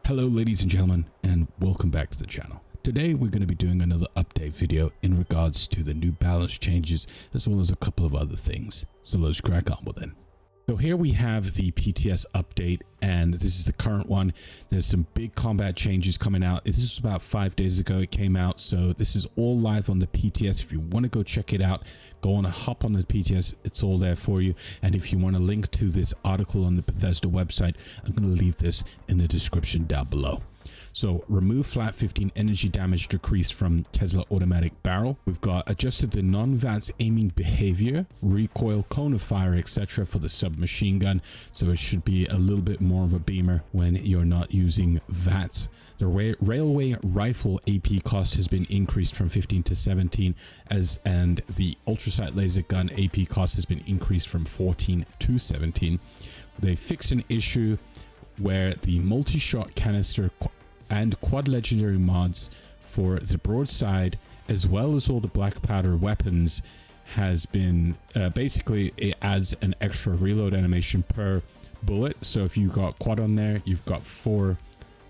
Hello ladies and gentlemen, and welcome back to the channel. Today we're going to be doing another update video in regards to the new balance changes as well as a couple of other things. So let's crack on with it. So here we have the PTS update, and this is the current one. There's some big combat changes coming out. This is about 5 days ago it came out, so this is all live on the PTS. If you want to go check it out, go on, hop on the PTS. It's all there for you. And if you want a link to this article on the Bethesda website, I'm going to leave this in the description down below. So remove flat 15 energy damage decrease from Tesla automatic barrel. We've got adjusted the non-VATS aiming behavior, recoil, cone of fire, etc. for the submachine gun. So it should be a little bit more of a beamer when you're not using VATS. The railway rifle AP cost has been increased from 15 to 17, and the ultrasight laser gun AP cost has been increased from 14 to 17. They fixed an issue where the multi-shot canister and quad legendary mods for the broadside as well as all the black powder weapons has been basically it adds an extra reload animation per bullet. So if you got quad on there, you've got 4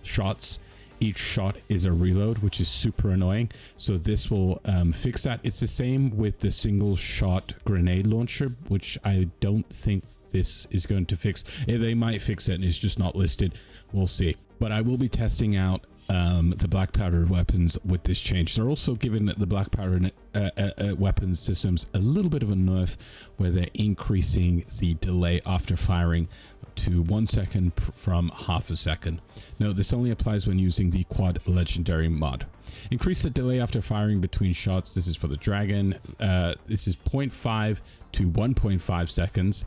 shots. Each shot is a reload, which is super annoying. So this will fix that. It's the same with the single shot grenade launcher, which I don't think this is going to fix. They might fix it and it's just not listed. We'll see. But I will be testing out the black powder weapons with this change. They're also giving the black powder weapon systems a little bit of a nerf, where they're increasing the delay after firing to 1 second from half a second. No, this only applies when using the quad legendary mod. Increase the delay after firing between shots. This is for the dragon. This is 0.5 to 1.5 seconds.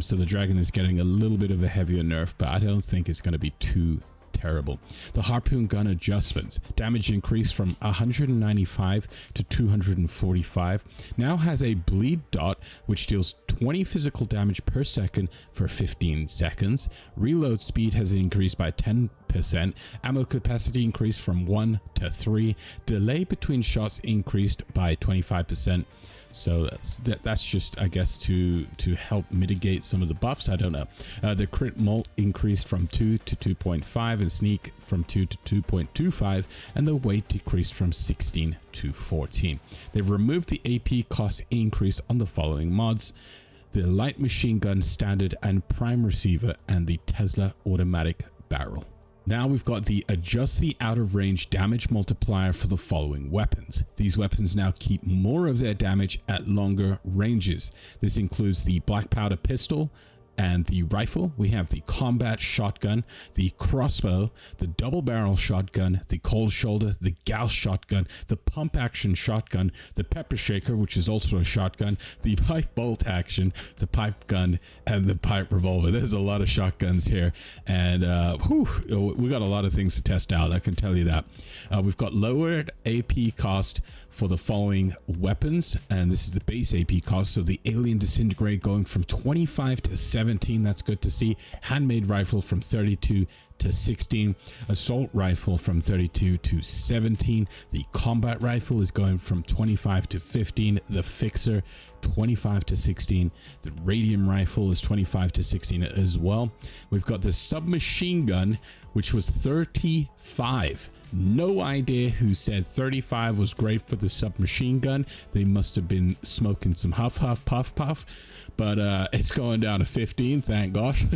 So the dragon is getting a little bit of a heavier nerf, but I don't think it's going to be too terrible. The harpoon gun adjustments. Damage increase from 195 to 245. Now has a bleed dot, which deals 20 physical damage per second for 15 seconds. Reload speed has increased by 10%. Ammo capacity increased from 1 to 3. Delay between shots increased by 25%. So that's just, I guess, to help mitigate some of the buffs. I don't know. The crit mult increased from 2 to 2.5, and sneak from 2 to 2.25, and the weight decreased from 16 to 14. They've removed the AP cost increase on the following mods: the light machine gun standard and prime receiver, and the Tesla automatic barrel. Now we've got the adjust the out of range damage multiplier for the following weapons. These weapons now keep more of their damage at longer ranges. This includes the black powder pistol and the rifle. We have the combat shotgun, the crossbow, the double barrel shotgun, the cold shoulder, the Gauss shotgun, the pump action shotgun, the pepper shaker, which is also a shotgun, the pipe bolt action, the pipe gun, and the pipe revolver. There's a lot of shotguns here, and we got a lot of things to test out, I can tell you that. We've got lowered AP cost for the following weapons, and this is the base AP cost. So the alien disintegrate going from 25 to 17, that's good to see. Handmade rifle from 32 to 16. Assault rifle from 32 to 17. The combat rifle is going from 25 to 15. The fixer 25 to 16. The radium rifle is 25 to 16 as well. We've got the submachine gun, which was 35. No idea who said 35 was great for the submachine gun. They must have been smoking some huff puff puff, but it's going down to 15, thank gosh.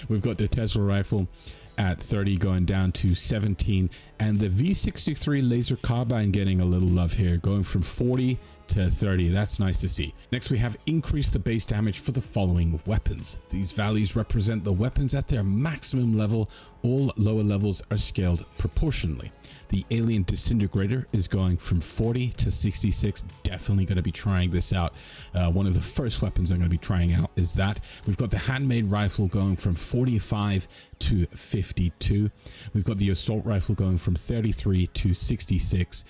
We've got the Tesla rifle at 30 going down to 17, and the V63 laser carbine getting a little love here, going from 40 to 30. That's nice to see. Next, we have increased the base damage for the following weapons. These values represent the weapons at their maximum level. All lower levels are scaled proportionally. The alien disintegrator is going from 40 to 66. Definitely going to be trying this out. One of the first weapons I'm going to be trying out is that. We've got the handmade rifle going from 45 to 52. We've got the assault rifle going from 33 to 66.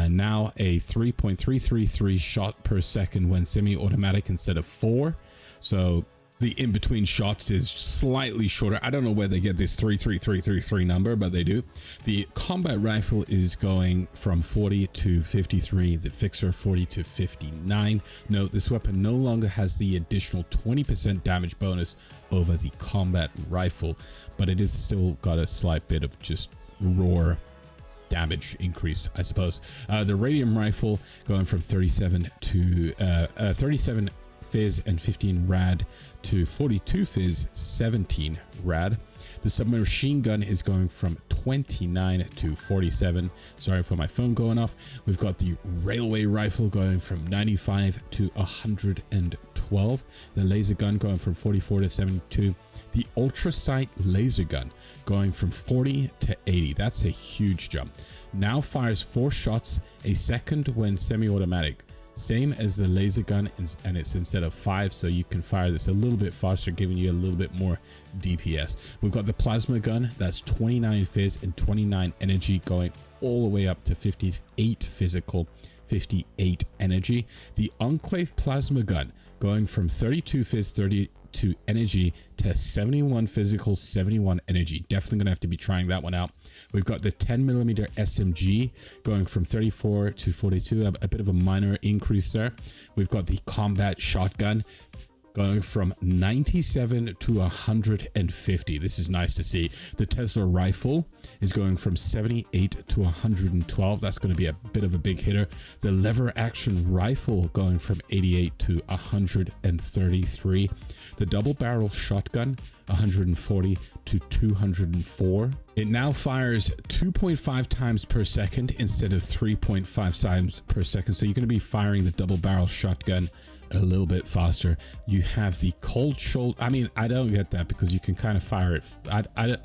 Now a 3.333 shot per second when semi-automatic instead of 4. So The in-between shots is slightly shorter. I don't know where they get this 33333 number, but they do. The combat rifle is going from 40 to 53. The fixer 40 to 59. Note, this weapon no longer has the additional 20% damage bonus over the combat rifle, but it is still got a slight bit of just raw damage increase, I suppose. The radium rifle going from 37 to 37 fizz and 15 rad to 42 fizz, 17 rad. The submachine gun is going from 29 to 47. Sorry for my phone going off. We've got the railway rifle going from 95 to 112. The laser gun going from 44 to 72. The ultra sight laser gun going from 40 to 80. That's a huge jump. Now fires 4 shots a second when semi-automatic. Same as the laser gun, and it's instead of 5, so you can fire this a little bit faster, giving you a little bit more DPS. We've got the plasma gun, that's 29 fizz and 29 energy, going all the way up to 58 physical, 58 energy. The enclave plasma gun going from 32 fizz, 32 energy to 71 physical, 71 energy. Definitely gonna have to be trying that one out. We've got the 10mm SMG going from 34 to 42, a bit of a minor increase there. We've got the combat shotgun going from 97 to 150. This is nice to see. The Tesla rifle is going from 78 to 112. That's going to be a bit of a big hitter. The lever action rifle going from 88 to 133. The double barrel shotgun 140 to 204. It now fires 2.5 times per second instead of 3.5 times per second. So you're going to be firing the double barrel shotgun a little bit faster. You have the cold shoulder. I mean, I don't get that because you can kind of fire it. I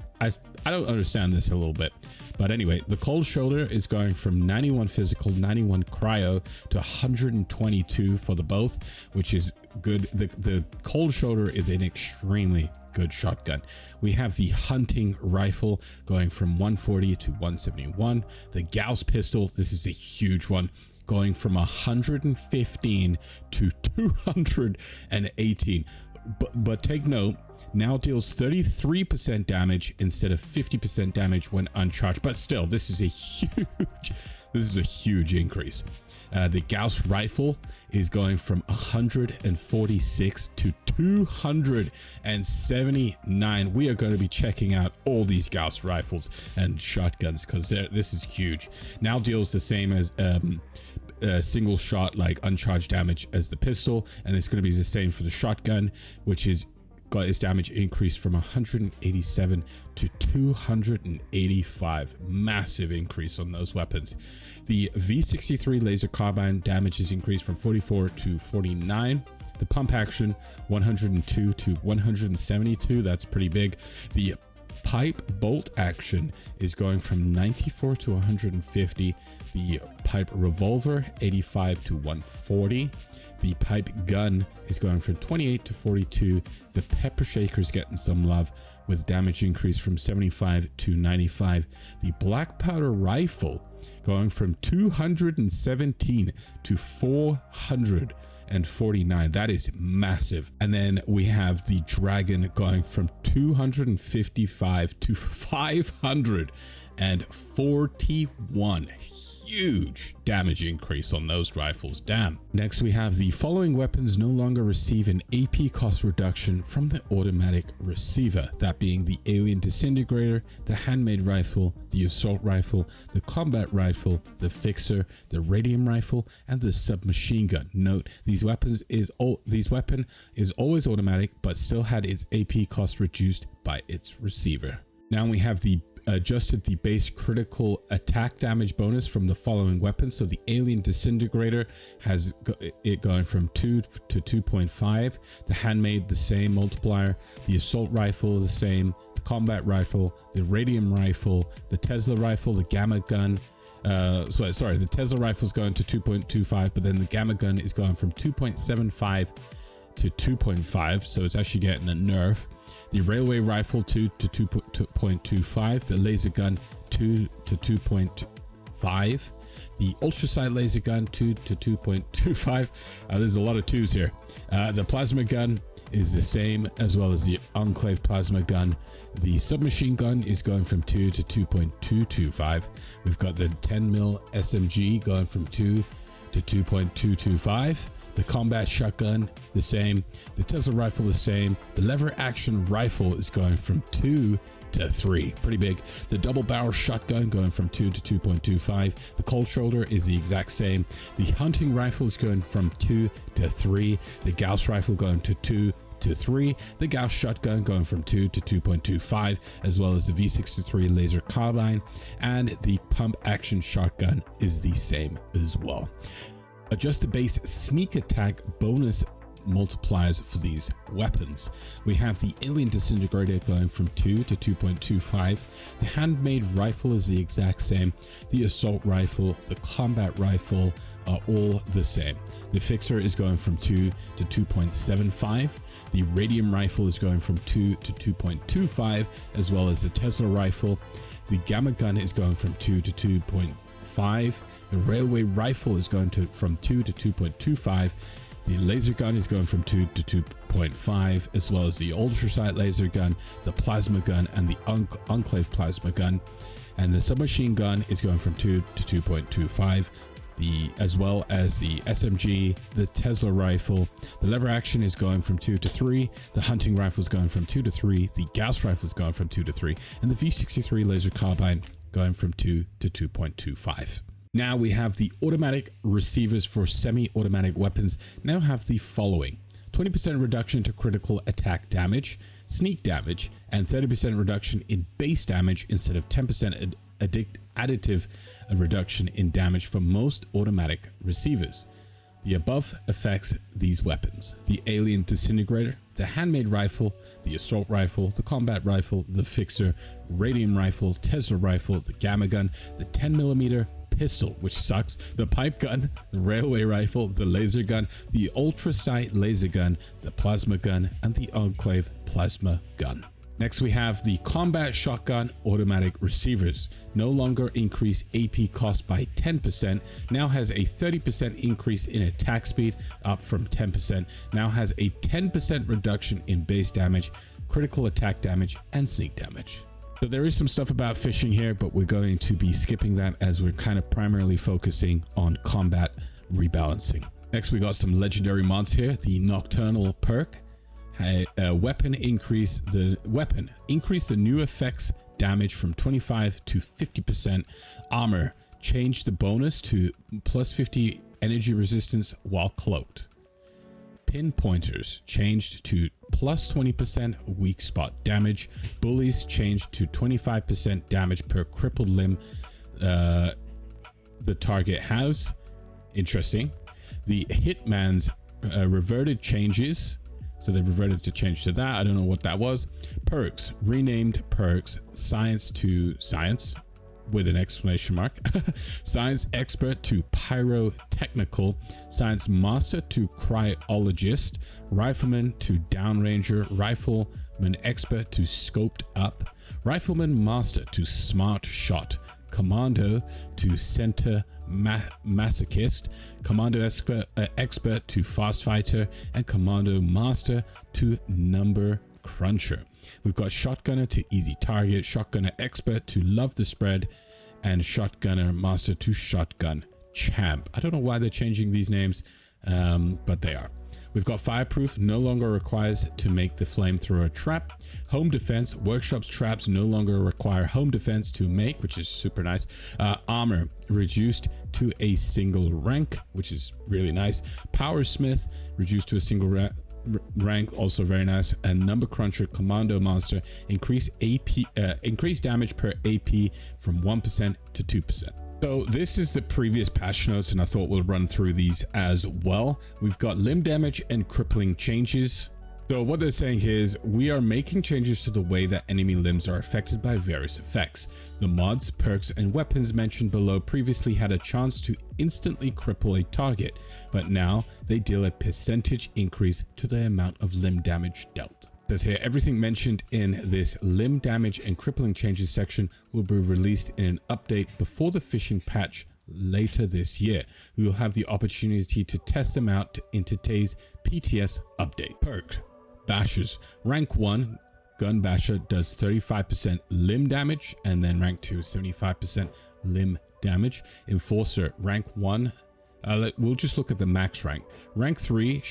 don't understand this a little bit. But anyway, the cold shoulder is going from 91 physical, 91 cryo to 122 for the both, which is good. The cold shoulder is an extremely good shotgun. We have the hunting rifle going from 140 to 171. The Gauss pistol, this is a huge one, going from 115 to 218. But take note, now deals 33% damage instead of 50% damage when uncharged. But still, this is a huge increase. The Gauss rifle is going from 146 to 279. We are going to be checking out all these Gauss rifles and shotguns because this is huge. Now deals the same as single shot, like uncharged damage as the pistol, and it's going to be the same for the shotgun, which is got its damage increased from 187 to 285. Massive increase on those weapons. The V63 laser carbine damage is increased from 44 to 49. The pump action 102 to 172. That's pretty big. The pipe bolt action is going from 94 to 150. The pipe revolver 85 to 140. The pipe gun is going from 28 to 42. The pepper shaker is getting some love with damage increase from 75 to 95. The black powder rifle going from 217 to 449. That is massive. And then we have the dragon going from 255 to 541. Huge damage increase on those rifles. Damn. Next, we have the following weapons no longer receive an AP cost reduction from the automatic receiver, that being the alien disintegrator, the handmade rifle, the assault rifle, the combat rifle, the fixer, the radium rifle, and the submachine gun. Note, these weapon is always automatic, but still had its AP cost reduced by its receiver. Now we have adjusted the base critical attack damage bonus from the following weapons. So the alien disintegrator has it going from 2 to 2.5. The handmade, the same multiplier. The assault rifle, the same. The combat rifle, the radium rifle, the Tesla rifle, the gamma gun. The Tesla rifle is going to 2.25, but then the gamma gun is going from 2.75 to 2.5, so it's actually getting a nerf. The railway rifle 2 to 2.25, the laser gun 2 to 2.5, the ultrasight laser gun 2 to 2.25. There's a lot of 2s here. The plasma gun is the same, as well as the Enclave plasma gun. The submachine gun is going from 2 to 2.225. We've got the 10mm SMG going from 2 to 2.225. The combat shotgun, the same. The Tesla rifle, the same. The lever action rifle is going from 2 to 3. Pretty big. The double barrel shotgun going from 2 to 2.25. The cold shoulder is the exact same. The hunting rifle is going from 2 to 3. The Gauss rifle going to 2 to 3. The Gauss shotgun going from 2 to 2.25, as well as the V63 laser carbine, and the pump action shotgun is the same as well. Adjust the base sneak attack bonus multipliers for these weapons. We have the alien disintegrator going from 2 to 2.25. The handmade rifle is the exact same. The assault rifle, the combat rifle are all the same. The fixer is going from 2 to 2.75. The radium rifle is going from 2 to 2.25, as well as the Tesla rifle. The gamma gun is going from 2 to 2.5. The railway rifle is going from 2 to 2.25. The laser gun is going from 2 to 2.5, as well as the ultrasight laser gun, the plasma gun, and the Enclave plasma gun. And the submachine gun is going from 2 to 2.25. As well as the SMG, the Tesla rifle. The lever action is going from 2 to 3. The hunting rifle is going from 2 to 3. The Gauss rifle is going from 2 to 3. And the V63 laser carbine going from 2 to 2.25. Now we have the automatic receivers for semi-automatic weapons now have the following: 20% reduction to critical attack damage, sneak damage, and 30% reduction in base damage instead of 10% additive reduction in damage for most automatic receivers. The above affects these weapons: the alien disintegrator, the handmade rifle, the assault rifle, the combat rifle, the fixer, radium rifle, Tesla rifle, the gamma gun, the 10mm pistol, which sucks, the pipe gun, the railway rifle, the laser gun, the ultrasight laser gun, the plasma gun, and the Enclave plasma gun. Next we have the combat shotgun automatic receivers. No longer increase AP cost by 10%, now has a 30% increase in attack speed, up from 10%, now has a 10% reduction in base damage, critical attack damage, and sneak damage. So there is some stuff about fishing here, but we're going to be skipping that as we're kind of primarily focusing on combat rebalancing. Next we got some legendary mods here. The Nocturnal perk. Weapon increase the new effects damage from 25 to 50%. Armor, change the bonus to plus 50 energy resistance while cloaked. Pinpointers changed to plus 20% weak spot damage. Bullies changed to 25% damage per crippled limb the target has. Interesting. The Hitman's reverted changes. So they reverted to change to that. I don't know what that was. Perks, renamed perks. Science to science with an exclamation mark. Science expert to pyrotechnical. Science master to cryologist. Rifleman to downranger. Rifleman expert to scoped up. Rifleman master to smart shot. Commando to center masochist. Commando expert to fast fighter, and commando master to number cruncher. We've got shotgunner to easy target, shotgunner expert to love the spread, and shotgunner master to shotgun champ. I don't know why they're changing these names, but they are. We've got fireproof, no longer requires to make the flamethrower trap. Home defense, workshops traps no longer require home defense to make, which is super nice. Armor reduced to a single rank, which is really nice. Powersmith reduced to a single rank, also very nice. And number cruncher, commando monster, increase damage per AP from 1% to 2%. So this is the previous patch notes, and I thought we'll run through these as well. We've got limb damage and crippling changes. So what they're saying here is we are making changes to the way that enemy limbs are affected by various effects. The mods, perks, and weapons mentioned below previously had a chance to instantly cripple a target, but now they deal a percentage increase to the amount of limb damage dealt. Says here, everything mentioned in this limb damage and crippling changes section will be released in an update before the fishing patch later this year. We will have the opportunity to test them out in today's PTS update. bashers. Rank 1 gun basher does 35% limb damage, and then rank 2 75% limb damage. Enforcer, rank 1, we'll just look at the max rank. Rank 3,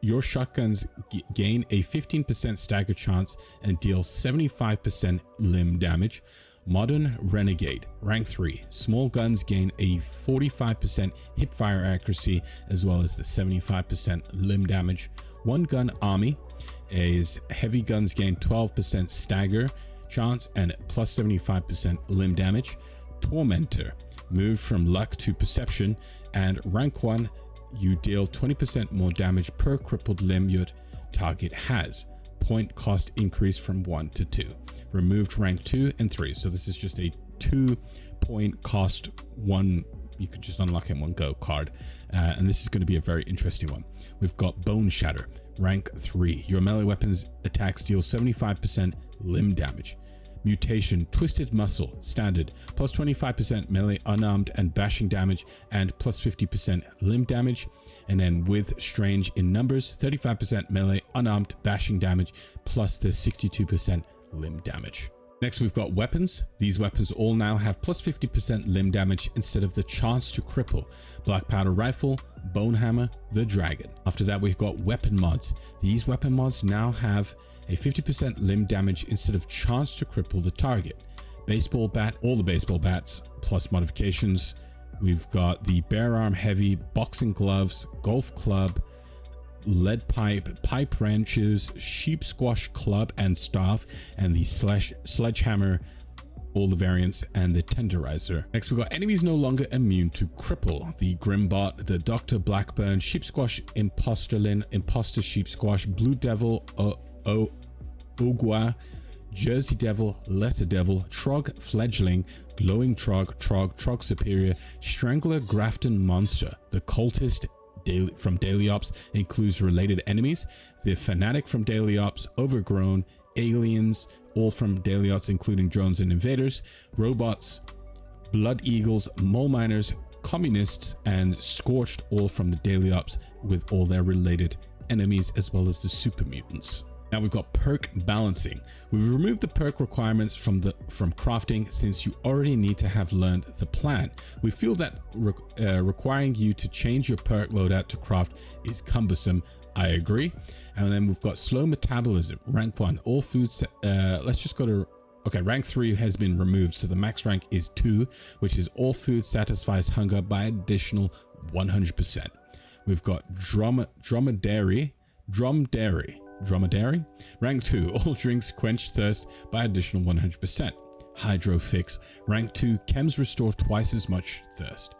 your shotguns gain a 15% stagger chance and deal 75% limb damage. Modern Renegade, rank 3, small guns gain a 45% hipfire accuracy as well as the 75% limb damage. One gun army is heavy guns gain 12% stagger chance and plus 75% limb damage. Tormentor, moved from luck to perception, and rank 1, you deal 20% more damage per crippled limb your target has. Point cost increase from 1 to 2. Removed rank 2 and 3. So this is just a 2 point cost one, you could just unlock in one go card. And this is going to be a very interesting one. We've got Bone Shatter, rank 3. Your melee weapons attacks deal 75% limb damage. Mutation, Twisted Muscle, standard, plus 25% melee unarmed and bashing damage and plus 50% limb damage. And then with Strange in Numbers, 35% melee unarmed bashing damage plus the 62% limb damage. Next, we've got weapons. These weapons all now have plus 50% limb damage instead of the chance to cripple. Black Powder Rifle, Bone Hammer, the Dragon. After that, we've got weapon mods. These weapon mods now have a 50% limb damage instead of chance to cripple the target. Baseball bat, all the baseball bats plus modifications. We've got the Bare Arm Heavy, Boxing Gloves, Golf Club, Lead Pipe, Pipe Wrenches, Sheep Squash Club and Staff, and the Sledgehammer, all the variants, and the Tenderizer. Next, we've got enemies no longer immune to cripple. The Grimbot, the Dr. Blackburn, Sheep Squash, Imposterlin, Imposter Sheep Squash, Blue Devil, Ogwa, Jersey Devil, Letter Devil, Trog Fledgling, Glowing Trog Superior, Strangler Grafton Monster, the Cultist from Daily Ops includes related enemies, the Fanatic from Daily Ops, Overgrown, Aliens, all from Daily Ops including drones and invaders, Robots, Blood Eagles, Mole Miners, Communists, and Scorched, all from the Daily Ops with all their related enemies as well as the Super Mutants. Now we've got perk balancing. We've removed the perk requirements from crafting since you already need to have learned the plan. We feel that requiring you to change your perk loadout to craft is cumbersome. I agree. And then we've got slow metabolism, rank 1. All foods, let's just go to, okay, rank 3 has been removed. So the max rank is 2, which is all food satisfies hunger by additional 100%. We've got dromedary, rank 2, all drinks quench thirst by additional 100%. Hydrofix, rank 2, chems restore twice as much thirst.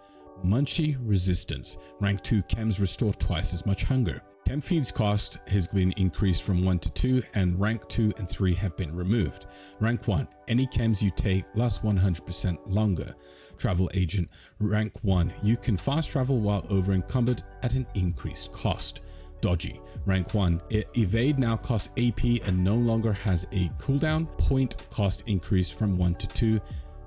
Munchie resistance, rank 2, chems restore twice as much hunger. Chem feeds cost has been increased from 1 to 2, and rank 2 and 3 have been removed. Rank 1, any chems you take last 100% longer. Travel agent, rank 1, you can fast travel while over encumbered at an increased cost. Dodgy, rank 1, evade now costs AP and no longer has a cooldown. Point cost increased from 1 to 2.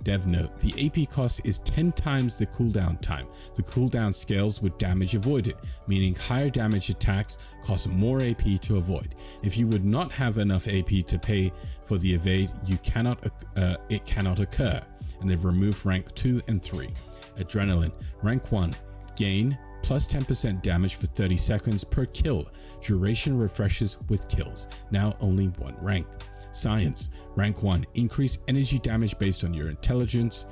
Dev note, the AP cost is 10 times the cooldown time. The cooldown scales with damage avoided, meaning higher damage attacks cost more AP to avoid. If you would not have enough AP to pay for the evade, it cannot occur. And they've removed rank 2 and 3. Adrenaline, rank 1, gain plus 10% damage for 30 seconds per kill. Duration refreshes with kills. Now only 1 rank. Science, rank 1, increase energy damage based on your intelligence.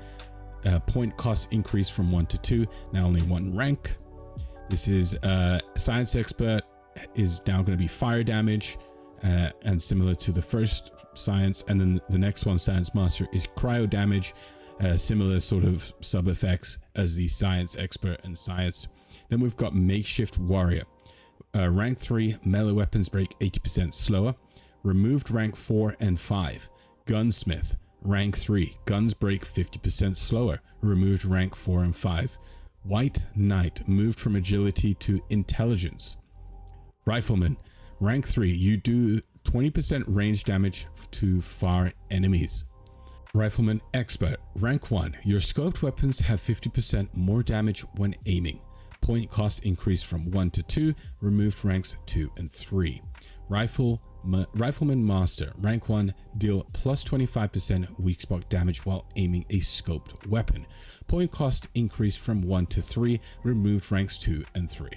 Point cost increase from 1 to 2. Now only 1 rank. This is Science Expert is now going to be fire damage, and similar to the first Science. And then the next one, Science Master, is cryo damage. Similar sort of sub effects as the Science Expert and Science. Then we've got Makeshift Warrior. Rank 3, melee weapons break 80% slower. Removed rank 4 and 5. Gunsmith, rank 3, guns break 50% slower. Removed rank 4 and 5. White Knight, moved from agility to intelligence. Rifleman, rank 3, you do 20% range damage to far enemies. Rifleman Expert, rank 1, your scoped weapons have 50% more damage when aiming. Point cost increased from 1 to 2, removed ranks 2 and 3. Rifle Rifleman Master, rank 1, deal plus 25% weak spot damage while aiming a scoped weapon. Point cost increased from 1 to 3, removed ranks 2 and 3.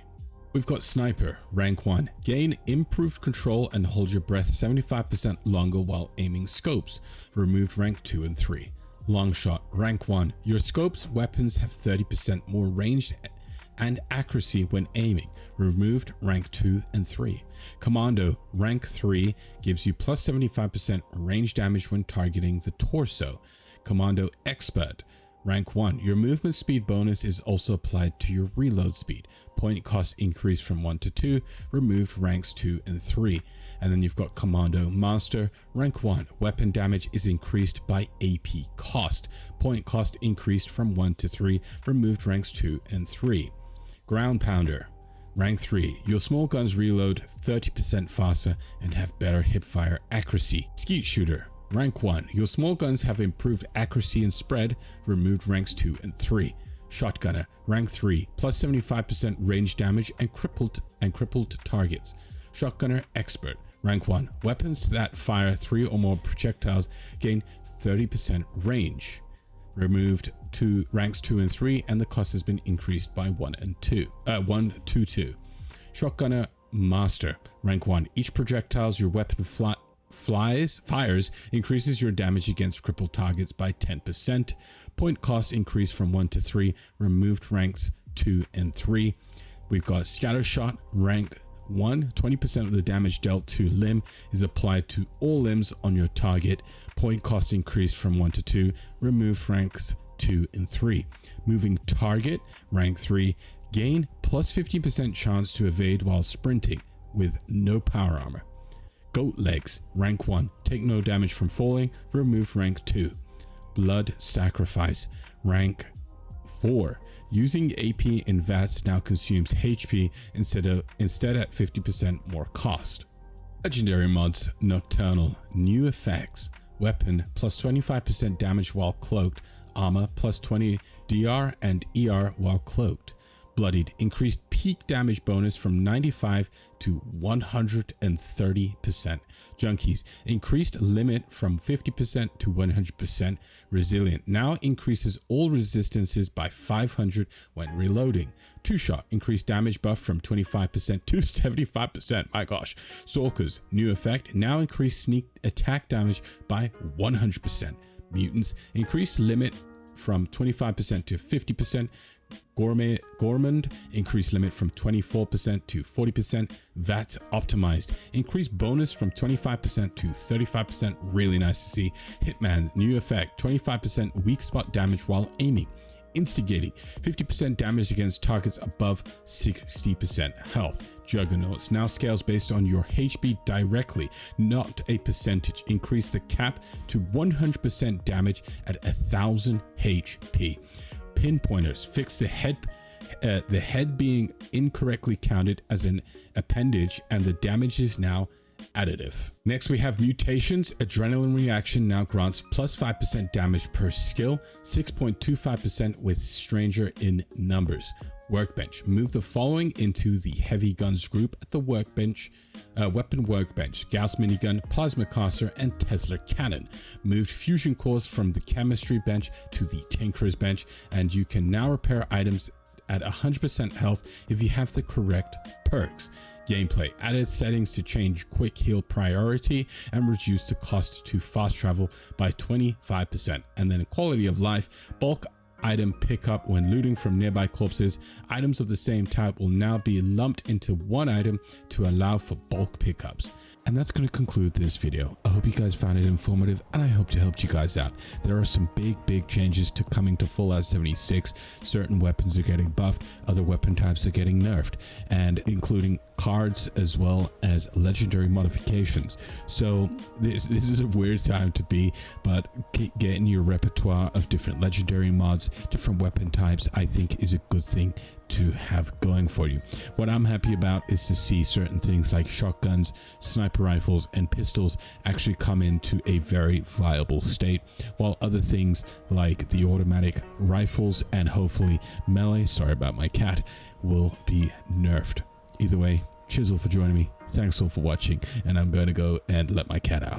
We've got Sniper, rank 1, gain improved control and hold your breath 75% longer while aiming scopes, removed rank 2 and 3. Longshot, rank 1, your scopes weapons have 30% more range and accuracy when aiming, removed rank 2 and 3. Commando, rank 3, gives you plus 75% range damage when targeting the torso. Commando Expert, rank 1, your movement speed bonus is also applied to your reload speed. Point cost increased from 1 to 2, removed ranks 2 and 3. And then you've got Commando Master, rank 1, weapon damage is increased by AP cost. Point cost increased from 1 to 3, removed ranks 2 and 3. Ground Pounder, rank 3, your small guns reload 30% faster and have better hipfire accuracy. Skeet Shooter, rank 1, your small guns have improved accuracy and spread, removed ranks 2 and 3. Shotgunner, rank 3, plus 75% range damage and crippled targets. Shotgunner Expert, rank 1, weapons that fire 3 or more projectiles gain 30% range, removed to ranks 2 and 3, and the cost has been increased by 1 to 2. Shotgunner Master, rank 1, each projectiles your weapon fires increases your damage against crippled targets by 10%. Point cost increased from 1 to 3, removed ranks 2 and 3. We've got Scattershot, rank 1, 20% of the damage dealt to limb is applied to all limbs on your target. Point cost increased from 1 to 2, removed ranks 2 and 3. Moving Target, rank 3, gain plus 15% chance to evade while sprinting with no power armor. Goat Legs, rank 1, take no damage from falling, removed rank 2. Blood Sacrifice, rank 4, using AP in VATS now consumes HP instead at 50% more cost. Legendary mods, Nocturnal, new effects, weapon plus 25% damage while cloaked, armor plus 20 DR and ER while cloaked. Bloodied, increased peak damage bonus from 95 to 130%. Junkies, increased limit from 50% to 100%. Resilient, now increases all resistances by 500 when reloading. Two-shot, increased damage buff from 25% to 75%. My gosh. Stalkers, new effect, now increased sneak attack damage by 100%. Mutants, increased limit from 25% to 50%. Gourmand, increased limit from 24% to 40%. VATS optimized, increased bonus from 25% to 35%. Really nice to see. Hitman, new effect, 25% weak spot damage while aiming. Instigating, 50% damage against targets above 60% health. Juggernauts now scales based on your HP directly, not a percentage. Increase the cap to 100% damage at 1000 HP. Pinpointers, fix the head being incorrectly counted as an appendage, and the damage is now additive. Next we have Mutations. Adrenaline Reaction now grants plus 5% damage per skill, 6.25% with Stranger in Numbers. Workbench, move the following into the heavy guns group at the workbench. Weapon workbench, Gauss minigun, plasma caster, and Tesla cannon. Moved fusion cores from the chemistry bench to the tinkerer's bench, and you can now repair items at 100% health if you have the correct perks. Gameplay, added settings to change quick heal priority and reduce the cost to fast travel by 25%. And then quality of life, bulk item pickup when looting from nearby corpses. Items of the same type will now be lumped into one item to allow for bulk pickups. And that's going to conclude this video. I hope you guys found it informative, and I hope to help you guys out. There are some big changes to coming to Fallout 76. Certain weapons are getting buffed, other weapon types are getting nerfed, and including cards as well as legendary modifications. So this is a weird time to be, but getting your repertoire of different legendary mods, different weapon types, I think is a good thing to have going for you. What I'm happy about is to see certain things like shotguns, sniper rifles, and pistols actually come into a very viable state, while other things like the automatic rifles and hopefully melee, sorry about my cat, will be nerfed. Either way, Chisel for joining me. Thanks all for watching, and I'm going to go and let my cat out.